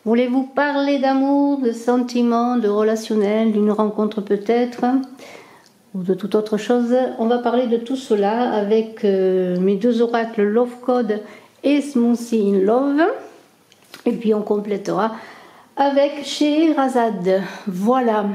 Voulez-vous parler d'amour, de sentiments, de relationnel, d'une rencontre peut-être, ou de toute autre chose? On va parler de tout cela avec mes deux oracles Love Code et Smoothie in Love. Et puis on complétera avec Scheherazade. Voilà.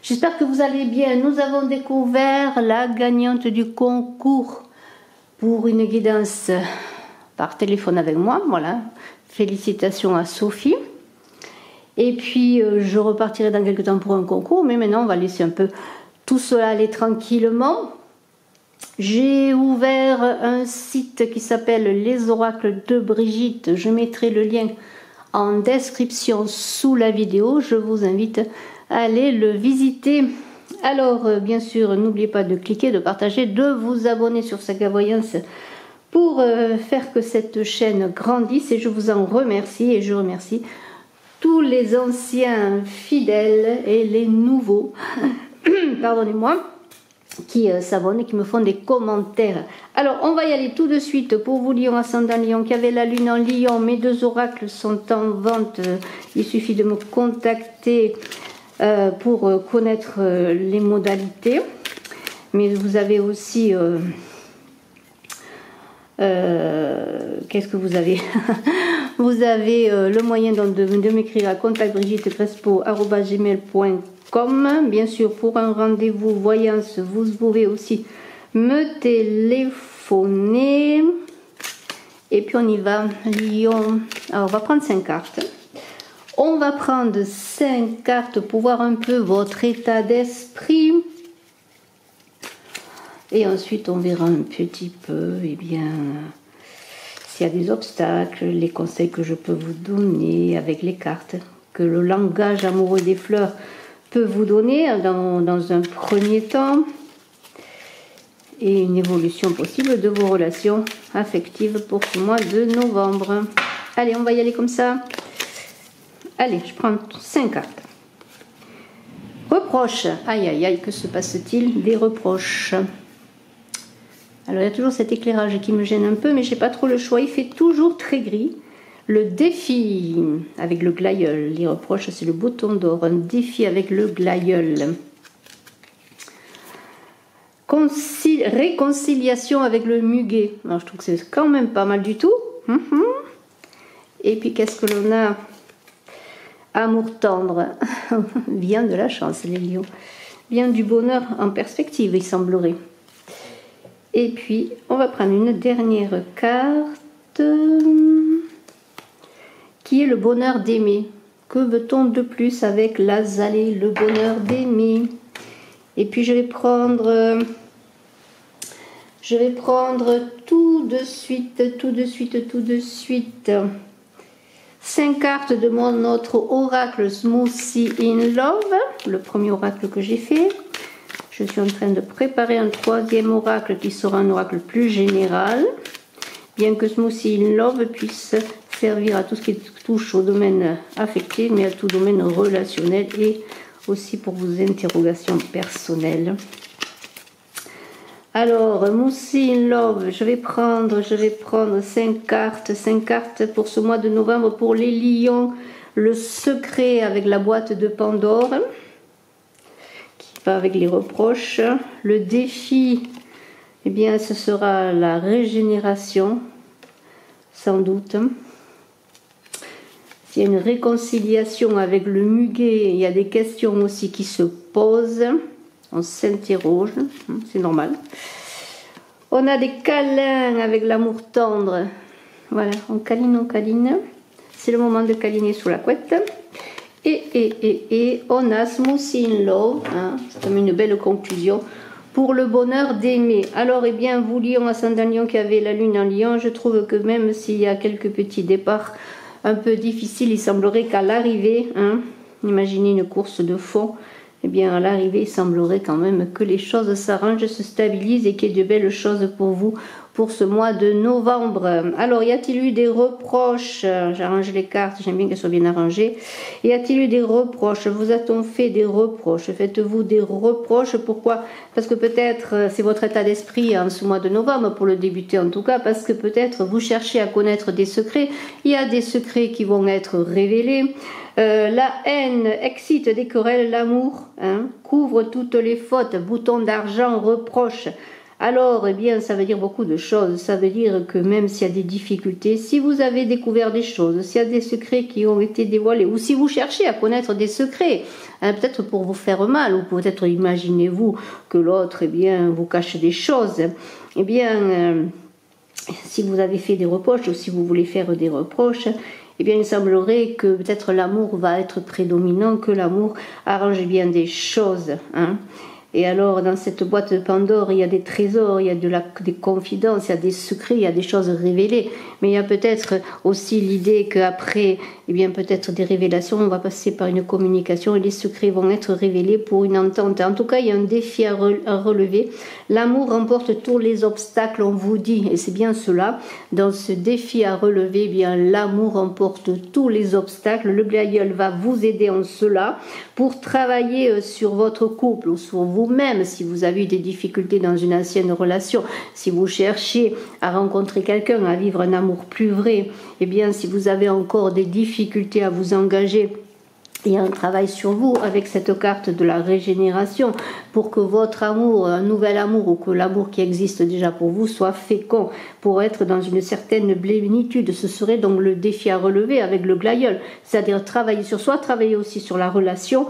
J'espère que vous allez bien. Nous avons découvert la gagnante du concours pour une guidance par téléphone avec moi. Voilà. Félicitations à Sophie. Et puis je repartirai dans quelques temps pour un concours, mais maintenant on va laisser un peu tout cela aller tranquillement. J'ai ouvert un site qui s'appelle Les Oracles de Brigitte. Je mettrai le lien en description sous la vidéo. Je vous invite à aller le visiter. Alors bien sûr, n'oubliez pas de cliquer, de partager, de vous abonner sur Saga Voyance pour faire que cette chaîne grandisse, et je vous en remercie, et je remercie tous les anciens fidèles et les nouveaux, pardonnez-moi, qui s'abonnent et qui me font des commentaires. Alors, on va y aller tout de suite pour vous, Lion, ascendant Lion, qui avait la lune en Lion. Mes deux oracles sont en vente. Il suffit de me contacter pour connaître les modalités. Mais vous avez aussi... qu'est-ce que vous avez? Vous avez le moyen de m'écrire à contactbrigittekrespo@gmail.com. Bien sûr, pour un rendez-vous voyance, vous pouvez aussi me téléphoner. Et puis on y va, Lion. Alors, on va prendre 5 cartes. On va prendre 5 cartes pour voir un peu votre état d'esprit. Et ensuite, on verra un petit peu, eh bien, s'il y a des obstacles, les conseils que je peux vous donner avec les cartes, que le langage amoureux des fleurs peut vous donner dans un premier temps, et une évolution possible de vos relations affectives pour ce mois de novembre. Allez, on va y aller comme ça. Allez, je prends 5 cartes. Reproches. Aïe, aïe, aïe, que se passe-t-il? Des reproches. Alors, il y a toujours cet éclairage qui me gêne un peu, mais je n'ai pas trop le choix. Il fait toujours très gris. Le défi avec le glaïeul. Les reproches, c'est le bouton d'or. Un défi avec le glaïeul. Réconciliation avec le muguet. Alors, je trouve que c'est quand même pas mal du tout. Et puis, qu'est-ce que l'on a? Amour tendre. Bien de la chance, les lions. Bien du bonheur en perspective, il semblerait. Et puis, on va prendre une dernière carte qui est le bonheur d'aimer. Que veut-on de plus avec l'azalée, le bonheur d'aimer? Et puis, je vais prendre tout de suite 5 cartes de mon autre oracle Smoothie in Love, le premier oracle que j'ai fait. Je suis en train de préparer un troisième oracle qui sera un oracle plus général, bien que Smoothie in Love puisse servir à tout ce qui touche au domaine affectif, mais à tout domaine relationnel et aussi pour vos interrogations personnelles. Alors, Smoothie in Love, je vais prendre 5 cartes pour ce mois de novembre pour les lions. Le secret avec la boîte de Pandore, avec les reproches. Le défi, eh bien, ce sera la régénération, sans doute. S'il y a une réconciliation avec le muguet, il y a des questions aussi qui se posent. On s'interroge, c'est normal. On a des câlins avec l'amour tendre. Voilà, on câline. C'est le moment de câliner sous la couette. Et on a Smoothie in Love, c'est comme une belle conclusion pour le bonheur d'aimer. Alors, eh bien, vous, Lion, ascendant Lion, qui avez la lune en Lion, je trouve que même s'il y a quelques petits départs un peu difficiles, il semblerait qu'à l'arrivée, imaginez une course de fond, eh bien, à l'arrivée, il semblerait quand même que les choses s'arrangent, se stabilisent et qu'il y ait de belles choses pour vous pour ce mois de novembre. Alors, y a-t-il eu des reproches? J'arrange les cartes, j'aime bien qu'elles soient bien arrangées. Y a-t-il eu des reproches? Vous a-t-on fait des reproches? Faites-vous des reproches? Pourquoi? Parce que peut-être c'est votre état d'esprit en ce mois de novembre, pour le débuter en tout cas, parce que peut-être vous cherchez à connaître des secrets. Il y a des secrets qui vont être révélés. La haine excite des querelles, l'amour couvre toutes les fautes, bouton d'argent, reproche. Alors, eh bien, ça veut dire beaucoup de choses. Ça veut dire que même s'il y a des difficultés, si vous avez découvert des choses, s'il y a des secrets qui ont été dévoilés, ou si vous cherchez à connaître des secrets, peut-être pour vous faire mal, ou peut-être imaginez-vous que l'autre, eh bien, vous cache des choses, eh bien, si vous avez fait des reproches, ou si vous voulez faire des reproches, eh bien, il semblerait que peut-être l'amour va être prédominant, que l'amour arrange bien des choses. Et alors, dans cette boîte de Pandore, il y a des trésors, il y a des confidences, il y a des secrets, il y a des choses révélées. Mais il y a peut-être aussi l'idée qu'après, eh bien, peut-être des révélations, on va passer par une communication et les secrets vont être révélés pour une entente. En tout cas, il y a un défi à relever. L'amour remporte tous les obstacles, on vous dit, et c'est bien cela. Dans ce défi à relever, eh bien, l'amour remporte tous les obstacles. Le glaïeul va vous aider en cela pour travailler sur votre couple ou sur vous-même, si vous avez eu des difficultés dans une ancienne relation, si vous cherchez à rencontrer quelqu'un, à vivre un amour plus vrai, eh bien, si vous avez encore des difficultés à vous engager, il y a un travail sur vous avec cette carte de la régénération pour que votre amour, un nouvel amour ou que l'amour qui existe déjà pour vous soit fécond, pour être dans une certaine plénitude. Ce serait donc le défi à relever avec le glaïeul, c'est-à-dire travailler sur soi, travailler aussi sur la relation,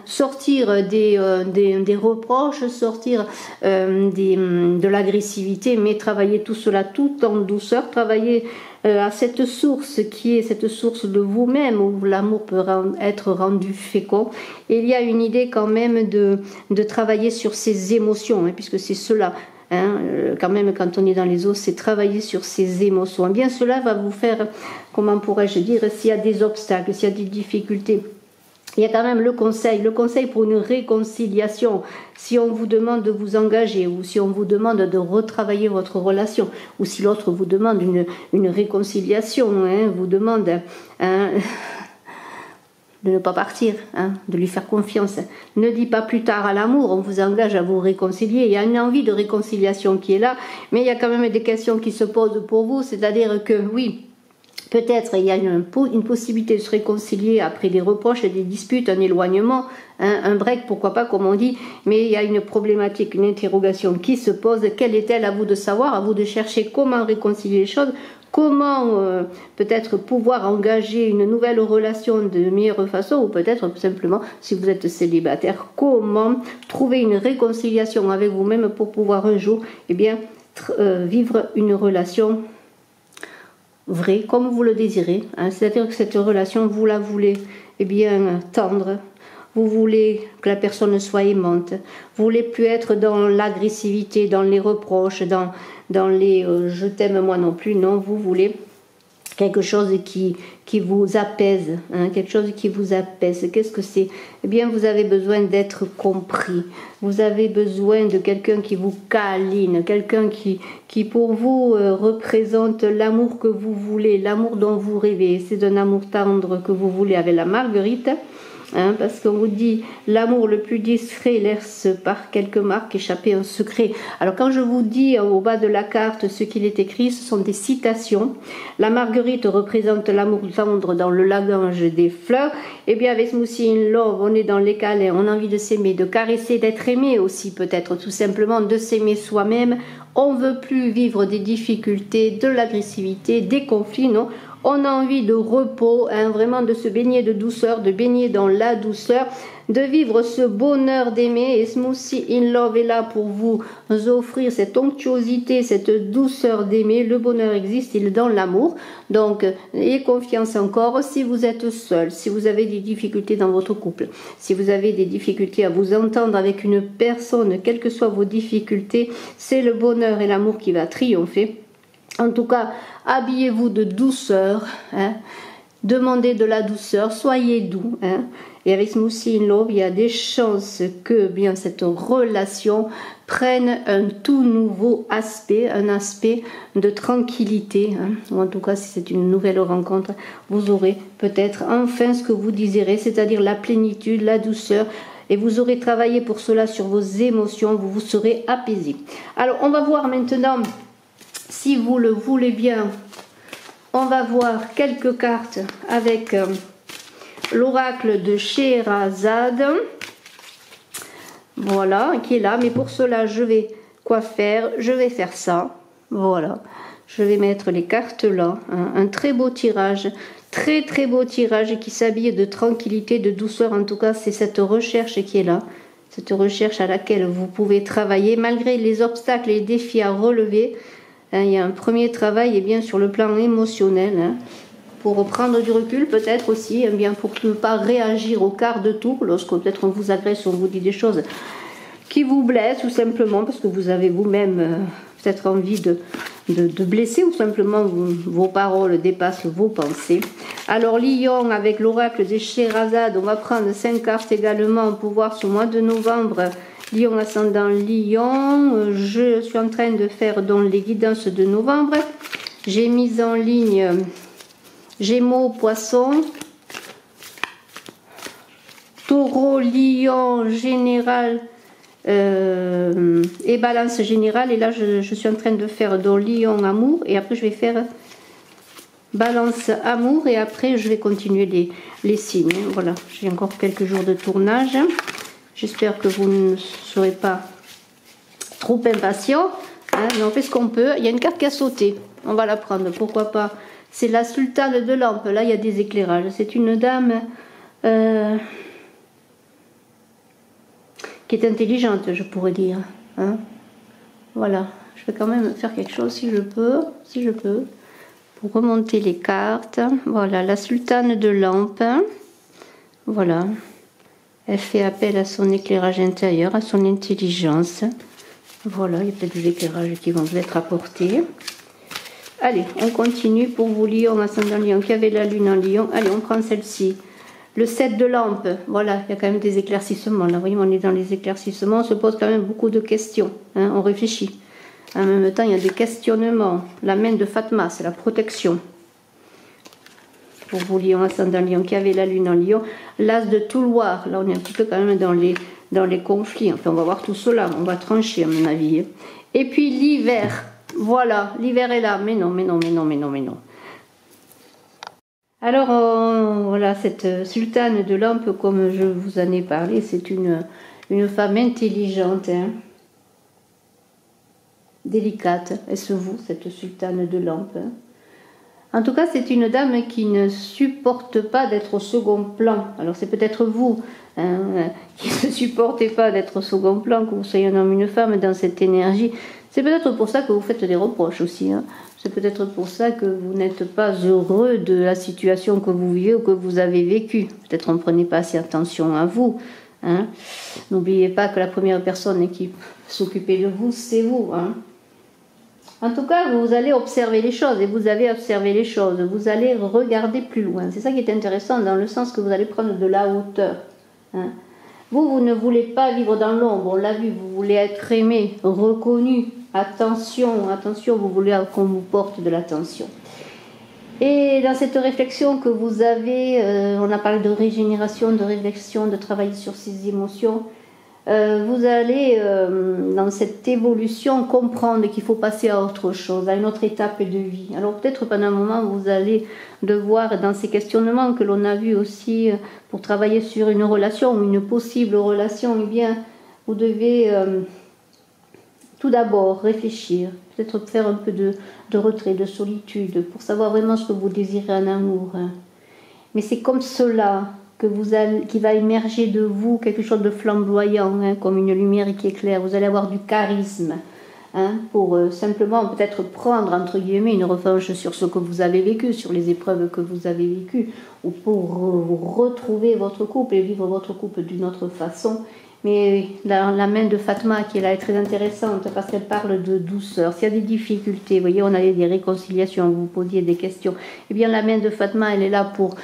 sortir des reproches, sortir de l'agressivité, mais travailler tout cela tout en douceur, travailler à cette source qui est cette source de vous-même où l'amour peut être rendu fécond. Et il y a une idée quand même de travailler sur ses émotions, puisque c'est cela. Quand même, quand on est dans les eaux, c'est travailler sur ses émotions. Et bien, cela va vous faire, comment pourrais-je dire, s'il y a des obstacles, s'il y a des difficultés. Il y a quand même le conseil pour une réconciliation. Si on vous demande de vous engager ou si on vous demande de retravailler votre relation ou si l'autre vous demande une réconciliation, vous demande de ne pas partir, de lui faire confiance. Ne dis pas plus tard à l'amour, on vous engage à vous réconcilier. Il y a une envie de réconciliation qui est là, mais il y a quand même des questions qui se posent pour vous, c'est-à-dire que oui, peut-être il y a une possibilité de se réconcilier après des reproches, des disputes, un éloignement, un break, pourquoi pas, comme on dit, mais il y a une problématique, une interrogation qui se pose. Quelle est-elle? À vous de savoir, à vous de chercher comment réconcilier les choses, comment peut-être pouvoir engager une nouvelle relation de meilleure façon, ou peut-être tout simplement, si vous êtes célibataire, comment trouver une réconciliation avec vous-même pour pouvoir un jour vivre une relation vrai, comme vous le désirez, c'est-à-dire que cette relation, vous la voulez tendre, vous voulez que la personne soit aimante, vous voulez plus être dans l'agressivité, dans les reproches, dans les je t'aime moi non plus, non, vous voulez quelque chose qui vous apaise, quelque chose qui vous apaise. Qu'est-ce que c'est? Eh bien, vous avez besoin d'être compris. Vous avez besoin de quelqu'un qui vous câline, quelqu'un qui pour vous représente l'amour que vous voulez, l'amour dont vous rêvez. C'est un amour tendre que vous voulez avec la marguerite. Parce qu'on vous dit l'amour le plus discret laisse par quelques marques échapper un secret. Alors quand je vous dis au bas de la carte ce qu'il est écrit, ce sont des citations. La marguerite représente l'amour tendre dans le langage des fleurs. Et bien avec Smoothie in Love, on est dans les câlins, on a envie de s'aimer, de caresser, d'être aimé aussi peut-être, tout simplement de s'aimer soi-même. On veut plus vivre des difficultés, de l'agressivité, des conflits, non. On a envie de repos, vraiment de se baigner de douceur, de baigner dans la douceur, de vivre ce bonheur d'aimer. Et Smoothie in Love est là pour vous offrir cette onctuosité, cette douceur d'aimer. Le bonheur existe, il est dans l'amour. Donc, ayez confiance encore. Si vous êtes seul, si vous avez des difficultés dans votre couple, si vous avez des difficultés à vous entendre avec une personne, quelles que soient vos difficultés, c'est le bonheur et l'amour qui va triompher. En tout cas, habillez-vous de douceur, demandez de la douceur, soyez doux. Hein. Et avec Smoothie in Love, il y a des chances que bien cette relation prenne un tout nouveau aspect, un aspect de tranquillité. Hein. Ou en tout cas, si c'est une nouvelle rencontre, vous aurez peut-être enfin ce que vous désirez, c'est-à-dire la plénitude, la douceur. Et vous aurez travaillé pour cela sur vos émotions, vous vous serez apaisé. Alors, on va voir maintenant, si vous le voulez bien, on va voir quelques cartes avec l'oracle de Scheherazade. Voilà, qui est là. Mais pour cela, je vais quoi faire? Je vais faire ça. Voilà. Je vais mettre les cartes là. Hein. Un très beau tirage. Très très beau tirage qui s'habille de tranquillité, de douceur. En tout cas, c'est cette recherche qui est là. Cette recherche à laquelle vous pouvez travailler. Malgré les obstacles et les défis à relever. Hein, il y a un premier travail et bien sur le plan émotionnel. Hein. Pour prendre du recul peut-être aussi, bien pour ne pas réagir au quart de tour lorsque peut-être on vous agresse ou on vous dit des choses qui vous blessent ou simplement parce que vous avez vous-même peut-être envie de blesser ou simplement vos paroles dépassent vos pensées. Alors Lion avec l'oracle des Scheherazade, on va prendre 5 cartes également pour voir ce mois de novembre. Lion ascendant Lion, je suis en train de faire donc les guidances de novembre. J'ai mis en ligne Gémeaux, Poisson, Taureau, Lion, Général et Balance générale. Et là, je suis en train de faire donc Lion, Amour. Et après, je vais faire Balance, Amour. Et après, je vais continuer les signes. Voilà, j'ai encore quelques jours de tournage. J'espère que vous ne serez pas trop impatient. Hein, mais on fait ce qu'on peut. Il y a une carte qui a sauté. On va la prendre, pourquoi pas. C'est la sultane de lampe. Là, il y a des éclairages. C'est une dame qui est intelligente, je pourrais dire. Hein. Voilà. Je vais quand même faire quelque chose si je peux. Pour remonter les cartes. Voilà, la sultane de lampe. Voilà. Elle fait appel à son éclairage intérieur, à son intelligence. Voilà, il y a peut-être des éclairages qui vont vous être apportés. Allez, on continue pour vous, Lion, ascendant Lion, qui avait la lune en Lion. Allez, on prend celle-ci. Le 7 de lampe. Voilà, il y a quand même des éclaircissements. Là, vous voyez, on est dans les éclaircissements. On se pose quand même beaucoup de questions. Hein, on réfléchit. En même temps, il y a des questionnements. La main de Fatma, c'est la protection. Pour vous, Lion, ascendant Lion, qui avait la lune en Lion. L'as de Touloir. Là, on est un petit peu quand même dans les conflits. Enfin, on va voir tout cela. On va trancher, à mon avis. Et puis, l'hiver. Voilà, l'hiver est là. Mais non. Alors, voilà, cette sultane de lampe, comme je vous en ai parlé, c'est une femme intelligente, hein, délicate. Est-ce vous, cette sultane de lampe? Hein? En tout cas, c'est une dame qui ne supporte pas d'être au second plan. Alors, c'est peut-être vous hein, qui ne supportez pas d'être au second plan, que vous soyez un homme ou une femme dans cette énergie. C'est peut-être pour ça que vous faites des reproches aussi. Hein. C'est peut-être pour ça que vous n'êtes pas heureux de la situation que vous vivez ou que vous avez vécue. Peut-être on ne prenait pas assez attention à vous. Hein. N'oubliez pas que la première personne qui s'occupait de vous, c'est vous. Hein. En tout cas, vous allez observer les choses et vous avez observé les choses. Vous allez regarder plus loin. C'est ça qui est intéressant dans le sens que vous allez prendre de la hauteur. Hein. Vous ne voulez pas vivre dans l'ombre, on l'a vu, vous voulez être aimé, reconnu. Attention, vous voulez qu'on vous porte de l'attention. Et dans cette réflexion que vous avez, on a parlé de régénération, de réflexion, de travailler sur ses émotions. Vous allez, dans cette évolution, comprendre qu'il faut passer à autre chose, à une autre étape de vie. Alors peut-être pendant un moment, vous allez devoir, dans ces questionnements que l'on a vus aussi, pour travailler sur une relation ou une possible relation, eh bien, vous devez tout d'abord réfléchir, peut-être faire un peu de retrait, de solitude, pour savoir vraiment ce que vous désirez en amour. Mais c'est comme cela qui va émerger de vous quelque chose de flamboyant, hein, comme une lumière qui éclaire. Vous allez avoir du charisme, hein, pour simplement peut-être prendre, entre guillemets, une revanche sur ce que vous avez vécu, sur les épreuves que vous avez vécues, ou pour retrouver votre couple et vivre votre couple d'une autre façon. Mais la main de Fatma qui est là est très intéressante parce qu'elle parle de douceur. S'il y a des difficultés, vous voyez, on a des réconciliations, vous posiez des questions. Eh bien, la main de Fatma, elle est là pour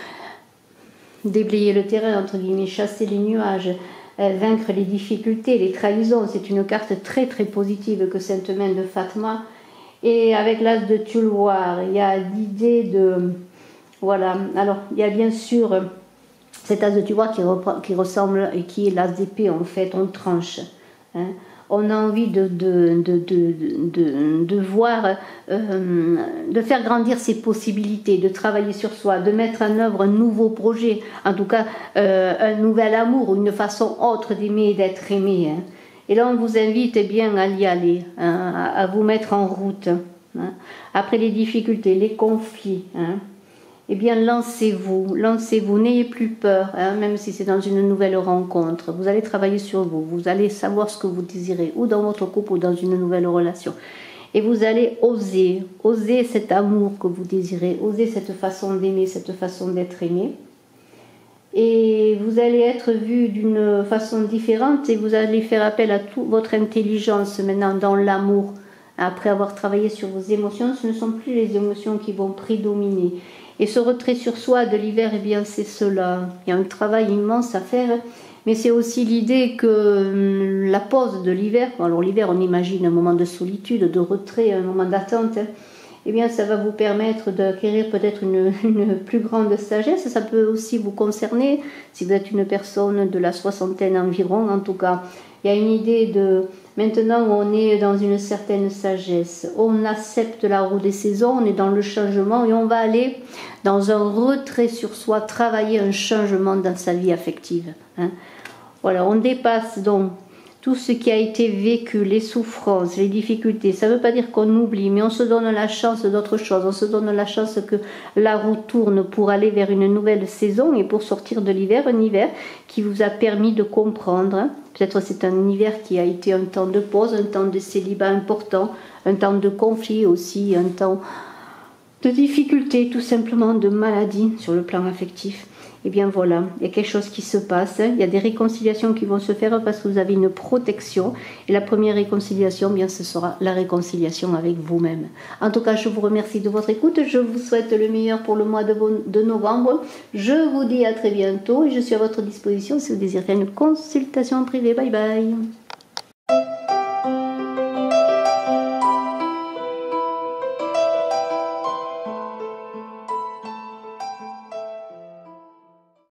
déblayer le terrain, entre guillemets, chasser les nuages, vaincre les difficultés, les trahisons. C'est une carte très très positive que cette main de Fatma. Et avec l'as de Tulwar, il y a l'idée de... Voilà, alors il y a bien sûr cet as de Tulwar qui ressemble et qui est l'as d'épée, en fait, on tranche. Hein. On a envie de voir, de faire grandir ses possibilités, de travailler sur soi, de mettre en œuvre un nouveau projet, en tout cas un nouvel amour, une façon autre d'aimer et d'être aimé. Hein. Et là, on vous invite bien à y aller, hein, à vous mettre en route. Hein. Après les difficultés, les conflits, hein, eh bien, lancez-vous, n'ayez plus peur, hein, même si c'est dans une nouvelle rencontre. Vous allez travailler sur vous, vous allez savoir ce que vous désirez, ou dans votre couple, ou dans une nouvelle relation. Et vous allez oser cet amour que vous désirez, oser cette façon d'aimer, cette façon d'être aimé. Et vous allez être vu d'une façon différente et vous allez faire appel à toute votre intelligence maintenant dans l'amour. Après avoir travaillé sur vos émotions, ce ne sont plus les émotions qui vont prédominer. Et ce retrait sur soi de l'hiver, eh bien c'est cela. Il y a un travail immense à faire, mais c'est aussi l'idée que la pause de l'hiver, alors l'hiver on imagine un moment de solitude, de retrait, un moment d'attente, eh bien ça va vous permettre d'acquérir peut-être une plus grande sagesse. Ça peut aussi vous concerner si vous êtes une personne de la soixantaine environ. En tout cas, il y a une idée de maintenant où on est dans une certaine sagesse, on accepte la roue des saisons, on est dans le changement et on va aller dans un retrait sur soi, travailler un changement dans sa vie affective. Hein. Voilà, on dépasse donc tout ce qui a été vécu, les souffrances, les difficultés. Ça ne veut pas dire qu'on oublie, mais on se donne la chance d'autre chose. On se donne la chance que la roue tourne pour aller vers une nouvelle saison et pour sortir de l'hiver, un hiver qui vous a permis de comprendre. Peut-être c'est un hiver qui a été un temps de pause, un temps de célibat important, un temps de conflit aussi, un temps de difficulté, tout simplement de maladie sur le plan affectif. Et bien voilà, il y a quelque chose qui se passe, il y a des réconciliations qui vont se faire parce que vous avez une protection. Et la première réconciliation, bien, ce sera la réconciliation avec vous-même. En tout cas, je vous remercie de votre écoute, je vous souhaite le meilleur pour le mois de novembre. Je vous dis à très bientôt et je suis à votre disposition si vous désirez une consultation privée. Bye bye.